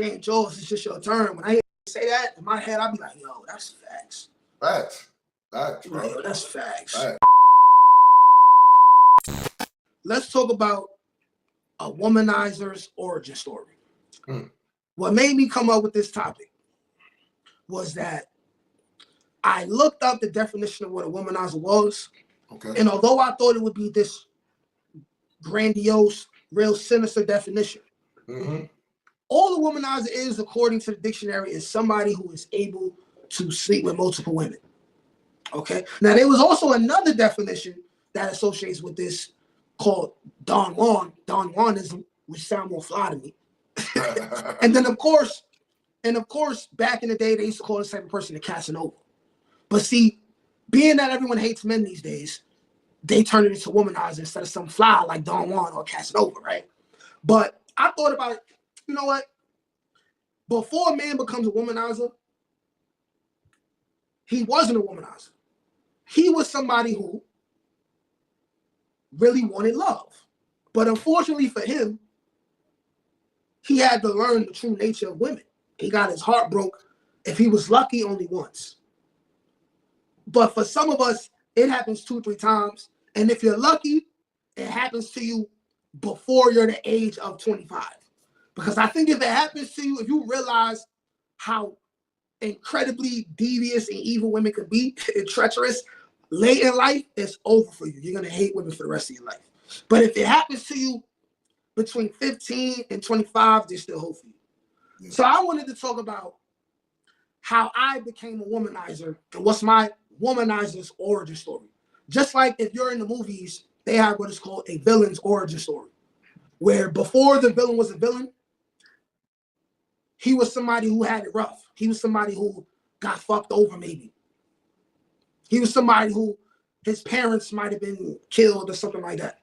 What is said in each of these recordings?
ain't yours, it's just your turn. When I hear you say that, in my head, I'll be like, yo, that's facts. Facts. Facts, bro. Yo, that's facts. Facts. Let's talk about a womanizer's origin story. What made me come up with this topic was that I looked up the definition of what a womanizer was. Okay. And although I thought it would be this grandiose, real sinister definition, all a womanizer is, according to the dictionary, is somebody who is able to sleep with multiple women. Okay. Now, there was also another definition that associates with this called Don Juanism, which sounds more fly to me. And then, of course, back in the day, they used to call this type of person a Casanova. But see, being that everyone hates men these days, they turn it into womanizer instead of some fly like Don Juan or Casanova, right? But I thought about it. You know what? Before a man becomes a womanizer, he wasn't a womanizer. He was somebody who really wanted love. But unfortunately for him, he had to learn the true nature of women. He got his heart broke, if he was lucky, only once. But for some of us, it happens 2-3 times. And if you're lucky, it happens to you before you're the age of 25. Because I think if it happens to you, if you realize how incredibly devious and evil women could be and treacherous late in life, it's over for you. You're going to hate women for the rest of your life. But if it happens to you between 15 and 25, there's still hope for you. Yeah. So I wanted to talk about how I became a womanizer and what's my womanizer's origin story. Just like if you're in the movies, they have what is called a villain's origin story, where before the villain was a villain, he was somebody who had it rough. He was somebody who got fucked over, maybe. He was somebody who his parents might have been killed or something like that.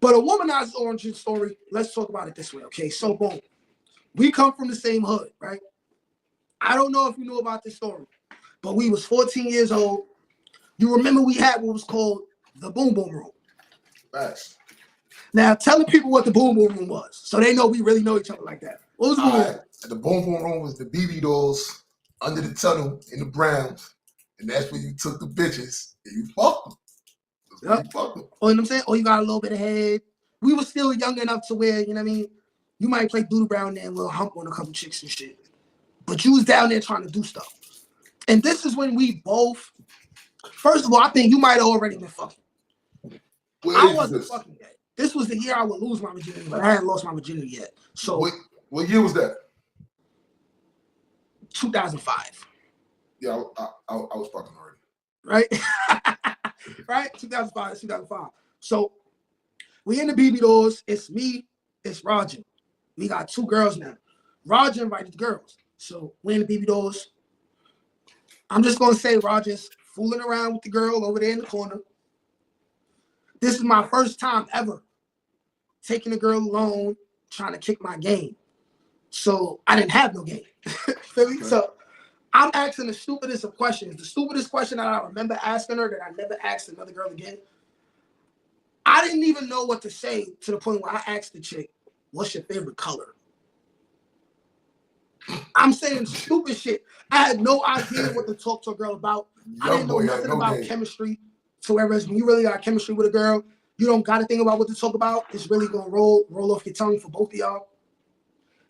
But a womanizer's origin story, let's talk about it this way, okay? So, boom. We come from the same hood, right? I don't know if you knew about this story, but we was 14 years old. You remember we had what was called the Boom Boom Room. Facts. Now, telling people what the Boom Boom Room was, so they know we really know each other like that. What was the Boom Boom Room? The Boom Boom Room was the BB dolls under the tunnel in the Browns, and that's where you took the bitches and you fucked them. Yep. You know what I'm saying? Or you got a little bit of head. We were still young enough to where, you know what I mean? You might play doodle brown there and we'll hump on a couple chicks and shit. But you was down there trying to do stuff. And this is when we both, first of all, I think you might have already been fucking. I wasn't fucking yet. This was the year I would lose my virginity, but I hadn't lost my virginity yet. So what year was that? 2005. Yeah, I was fucking already. Right? Right? 2005. So we in the BB doors. It's me, it's Roger. We got 2 girls now. Roger invited the girls. So we in the BB doors. I'm just gonna say Roger's fooling around with the girl over there in the corner. This is my first time ever taking a girl alone, trying to kick my game. So I didn't have no game. Feel me? Okay. So I'm asking the stupidest of questions. The stupidest question that I remember asking her that I never asked another girl again. I didn't even know what to say to the point where I asked the chick, what's your favorite color? I'm saying stupid shit. I had no idea what to talk to a girl about. I didn't know nothing about chemistry. So whereas when you really got chemistry with a girl, you don't got to think about what to talk about. It's really going to roll off your tongue for both of y'all.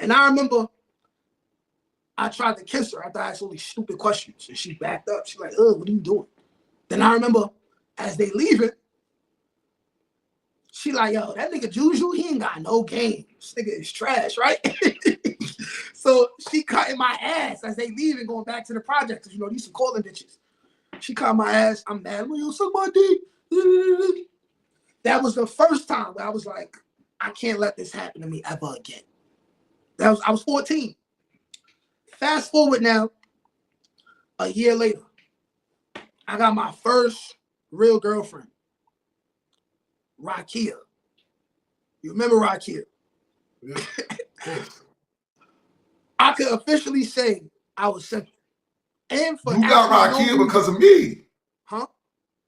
And I remember I tried to kiss her after I asked all these stupid questions. And she backed up. She's like, oh, what are you doing? Then I remember as they leave it, she like, yo, that nigga Juju, he ain't got no game. This nigga is trash, right? So she cutting my ass as they leave and going back to the project. Cause you know, these some calling bitches. She cut my ass. I'm mad. I'm like, yo, suck my dick. That was the first time where I was like, I can't let this happen to me ever again. I was 14. Fast forward now, a year later, I got my first real girlfriend, Rakia. You remember Rakia? Yeah. I could officially say I was simple. And for you got Rakia because of me. Huh?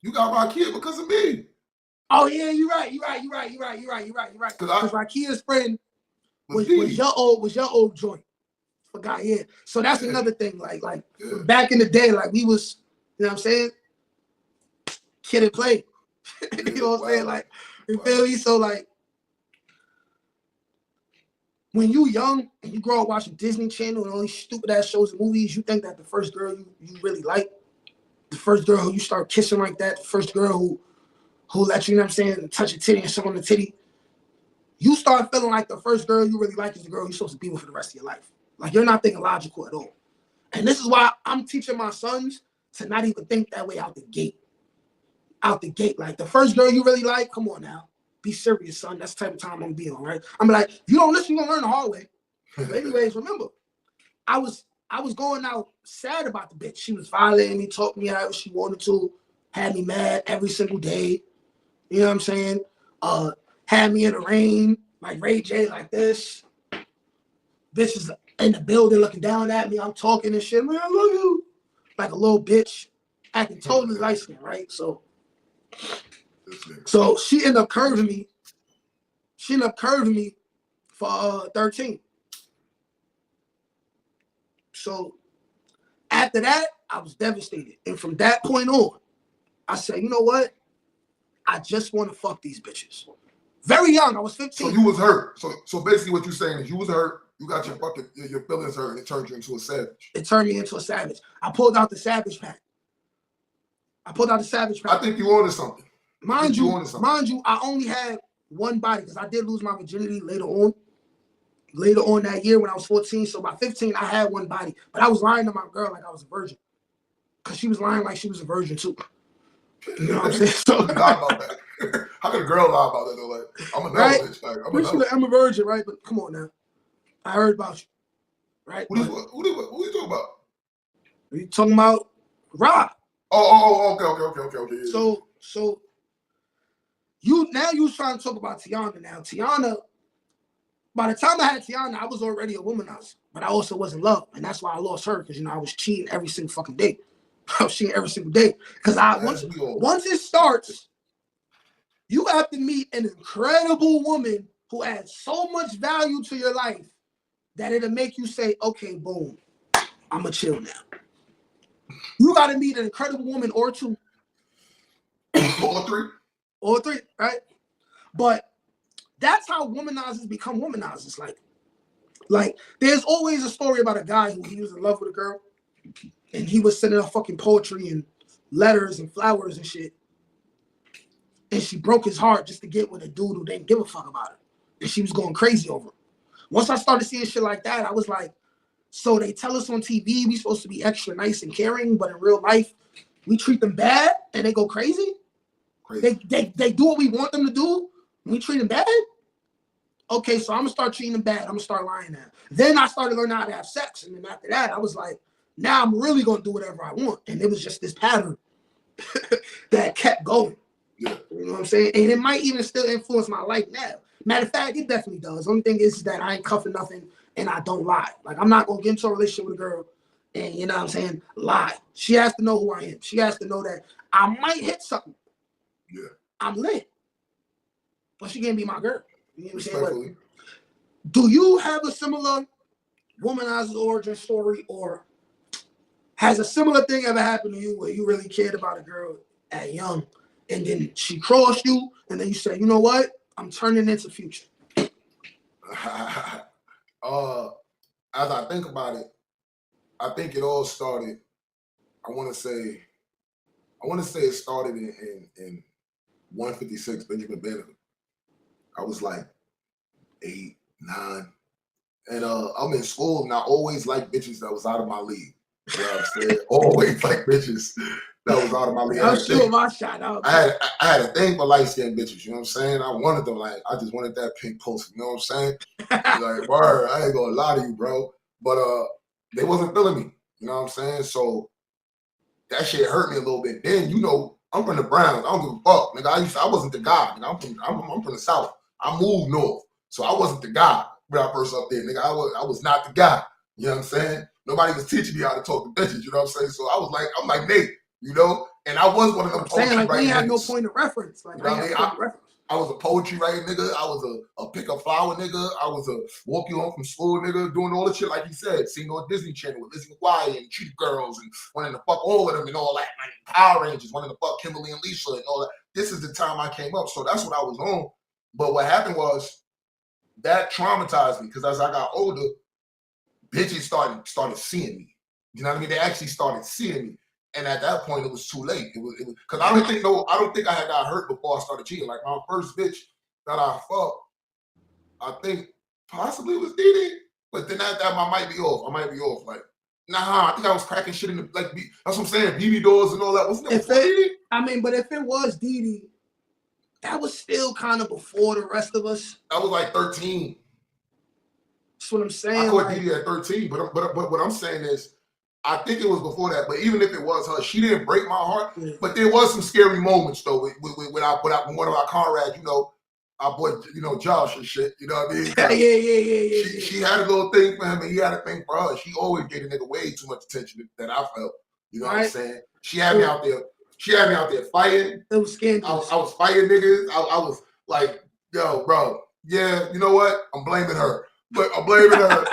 You got Rakia because of me. Oh yeah, you're right. Because Rakia's friend was your old joint. Forgot, yeah. So that's another thing. Like back in the day, like we was, you know what I'm saying? Kid and play. You know what I'm saying? Like, you feel me? So like when you young and you grow up watching Disney Channel and all these stupid ass shows and movies, you think that the first girl you really like, the first girl who you start kissing like that, the first girl who let you, know what I'm saying, touch a titty and suck on the titty, you start feeling like the first girl you really like is the girl you're supposed to be with for the rest of your life. Like, you're not thinking logical at all. And this is why I'm teaching my sons to not even think that way out the gate. Out the gate. Like, the first girl you really like, come on now. Be serious, son. That's the type of time I'm going to be on, right? I'm like, if you don't listen, you're going to learn the hard way. But anyways, remember, I was going out sad about the bitch. She was violating me, talking me however she wanted to, had me mad every single day. You know what I'm saying? Had me in the rain, like Ray J, like this. Bitch is in the building looking down at me. I'm talking and shit. Man, I love you. Like a little bitch. Acting totally light-skinned, right? So she ended up curving me. She ended up curving me for 13. So after that, I was devastated. And from that point on, I said, you know what? I just want to fuck these bitches. Very young. I was 15. So you was hurt. So basically what you're saying is you was hurt. You got your feelings hurt, and it turned you into a savage. It turned me into a savage. I pulled out the savage pack. I think you wanted something. Mind you, I only had one body because I did lose my virginity later on. Later on that year when I was 14. So by 15, I had one body. But I was lying to my girl like I was a virgin. Because she was lying like she was a virgin too. You know what I'm saying? So, lie about that. How can a girl lie about that though? Like, I'm a right? bitch. Like, I'm a virgin, right? But come on now. I heard about you. Right? What are you talking about? Are you talking about Rob? Okay. Yeah. So you trying to talk about Tiana now. Tiana, by the time I had Tiana, I was already a womanizer. But I also wasn't loved. And that's why I lost her. Because, you know, I was cheating every single fucking day. I was cheating every single day. Because once it starts, you have to meet an incredible woman who adds so much value to your life that it'll make you say, okay, boom, I'm going to chill now. You got to meet an incredible woman or two. Or three, right? But that's how womanizers become womanizers. Like there's always a story about a guy who he was in love with a girl and he was sending her fucking poetry and letters and flowers and shit. And she broke his heart just to get with a dude who didn't give a fuck about her. And she was going crazy over him. Once I started seeing shit like that, I was like, so they tell us on TV we supposed to be extra nice and caring, but in real life, we treat them bad and they go crazy? They do what we want them to do and we treat them bad? Okay, so I'm going to start treating them bad. I'm going to start lying now. Then I started learning how to have sex. And then after that, I was like, now I'm really going to do whatever I want. And it was just this pattern that kept going. Yeah. You know what I'm saying? And it might even still influence my life now. Matter of fact, it definitely does. The only thing is that I ain't cuffing nothing and I don't lie. Like, I'm not going to get into a relationship with a girl and, you know what I'm saying, lie. She has to know who I am. She has to know that I might hit something. Yeah. I'm lit. But she can't be my girl. You know what I'm saying? But do you have a similar womanizer origin story, or has a similar thing ever happened to you where you really cared about a girl at young and then she crossed you and then you said, you know what? I'm turning into Future. As I think about it, I think it all started, I want to say it started in 156 Benjamin Benham. I was like 8, 9. And I'm in school and I always liked bitches that was out of my league. You know what I'm saying? Always like bitches that was out of my league. I'm shooting my shot out. I had a thing for light-skinned bitches, you know what I'm saying? I wanted them, like, I just wanted that pink pussy, you know what I'm saying? Like, word, I ain't gonna lie to you, bro. But they wasn't feeling me, you know what I'm saying? So that shit hurt me a little bit. Then, you know, I'm from the Browns. I don't give a fuck, nigga. I wasn't the guy. Nigga. I'm from the South. I moved north, so I wasn't the guy when I first up there, nigga. I was not the guy. You know what I'm saying? Nobody was teaching me how to talk to bitches. You know what I'm saying? So I'm like Nate, you know. And I was one of them. I'm saying like we had no point of reference. Like, you know what I mean? I was a poetry writing nigga. I was a pick up flower nigga. I was a walk you home from school nigga, doing all the shit like he said. Seeing on Disney Channel with Lizzie McGuire and Cheetah Girls and wanting to fuck all of them and all that. Like Power Rangers, wanting to fuck Kimberly and Lisa and all that. This is the time I came up, so that's what I was on. But what happened was that traumatized me because as I got older, bitches started seeing me. You know what I mean? They actually started seeing me. And at that point, it was too late. It was because I don't think I had got hurt before I started cheating. Like my first bitch that I fucked, I think possibly it was Dee. But then that I might be off. I might be off. Like, nah, I think I was cracking shit in the like. That's what I'm saying. BB doors and all that. Wasn't that before Dee? I mean, but if it was Dee, that was still kind of before the rest of us. I was like 13. That's what I'm saying. I caught Dee at 13. But what I'm saying is, I think it was before that, but even if it was her, she didn't break my heart. Yeah. But there was some scary moments though with one of our comrades, you know, our boy, you know, Josh and shit. You know what I mean? Yeah. She had a little thing for him, and he had a thing for her. She always gave the nigga way too much attention that I felt. You know what I'm saying? She had me out there. She had me out there fighting. It was scandalous. I was fighting niggas. I was like, yo, bro, yeah, you know what? I'm blaming her. But I'm blaming her.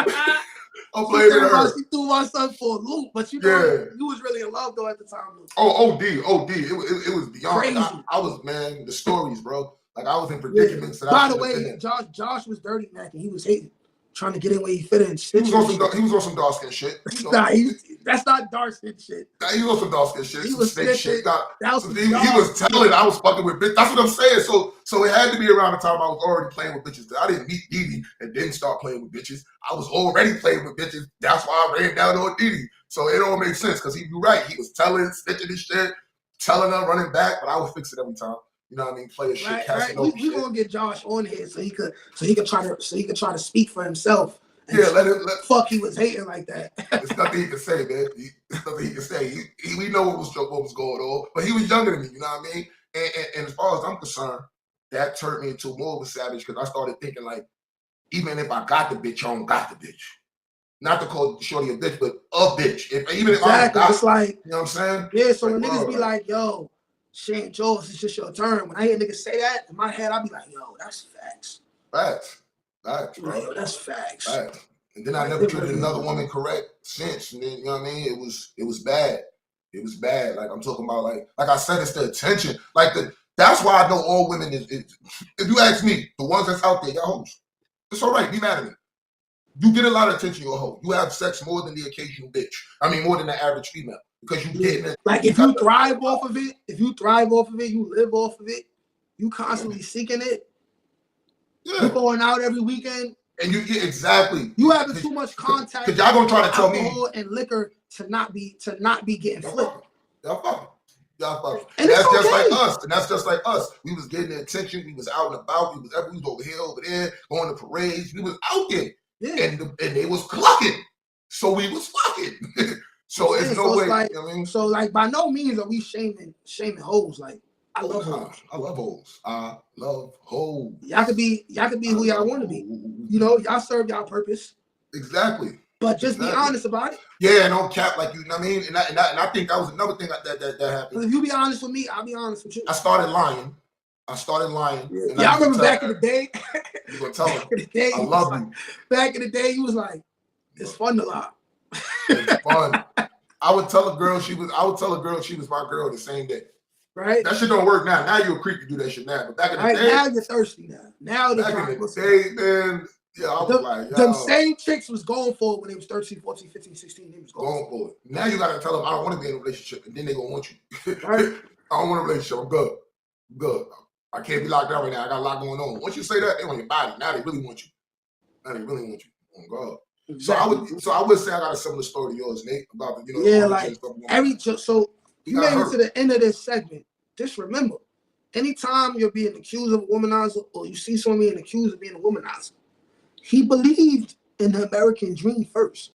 I'm blaming her. She threw my son for a loop, but you know, you was really in love though at the time. OD. It was beyond. Crazy. I was, man, the stories, bro. Like I was in predicaments. Yeah. By the way, Josh was dirty macking. He was hating, trying to get in where he fit in. He was on some dark skin shit. You know? Nah, that's not dark skin shit. Nah, he was on some dark skin shit. He was snake shit. He was telling I was fucking with bitches. That's what I'm saying. So it had to be around the time I was already playing with bitches. I didn't meet Dee and didn't start playing with bitches. I was already playing with bitches. That's why I ran down on Dee. So it all makes sense because you're right. He was telling, snitching and shit, telling her, running back, but I would fix it every time. You know what I mean? Play a shit, right. We gonna get Josh on here so he could try to speak for himself. Yeah, let fuck he was hating like that. There's nothing he can say, man. There's nothing he can say. We know what was going on, but he was younger than me. You know what I mean? And as far as I'm concerned, that turned me into more of a savage because I started thinking like, even if I got the bitch, I don't got the bitch. Not to call Shorty a bitch, but a bitch. If I got, it's like, you know what I'm saying? Yeah. So when niggas be like, yo, she ain't yours, it's just your turn. When I hear niggas say that, in my head, I be like, yo, that's facts. Facts, bro. Yo, that's facts. And then I never treated another woman correct since. And then, you know what I mean? It was bad. It was bad. Like I'm talking about, like I said, it's the attention. That's why I know all women is if you ask me, the ones that's out there, y'all hoes. It's all right. Be mad at me. You get a lot of attention, you're a hoe. You have sex more than the occasional bitch. I mean, more than the average female. Because you getting it. Like if you thrive off of it, you live off of it, you constantly seeking it. Yeah. You're going out every weekend. And you get exactly. You having too much contact. Because y'all gonna try to tell me alcohol and liquor to not be getting flipped. Y'all fucking. And that's just like us. And that's just like us. We was getting the attention. We was out and about. We was over here, over there, going to parades. We was out there. Yeah. And they was clucking. So we was fucking. So it's no way. Like, you know what I mean? So like by no means are we shaming hoes. Like I love hoes. I love hoes. I love hoes. Y'all could be who y'all want to be. You know, y'all serve y'all purpose. Exactly. But just be honest about it. Yeah, and don't cap like you know what I mean? And I think that was another thing that happened. If you be honest with me, I'll be honest with you. I started lying. Yeah. Y'all remember back in the day? You gonna tell them. I love you. Back in the day, you was like, it's fun to lie. It's fun. I would tell a girl she was my girl the same day. Right? That shit don't work now. Now you're a creep to do that shit now. But back in the day. Now you're thirsty now. Back in the day, man. Yeah, I was like, yo. Them same chicks was going for it when they was 13, 14, 15, 16. They was going for it. Now you gotta tell them I don't want to be in a relationship, and then they gonna want you. Right? I don't want a relationship. I'm good. I can't be locked down right now. I got a lot going on. Once you say that, they want your body. Now they really want you. Oh God. Exactly. So I would say I got a similar story to yours, Nate, about the, so you made it to the end of this segment. Just remember, anytime you're being accused of a womanizer or you see someone being accused of being a womanizer, he believed in the American dream first.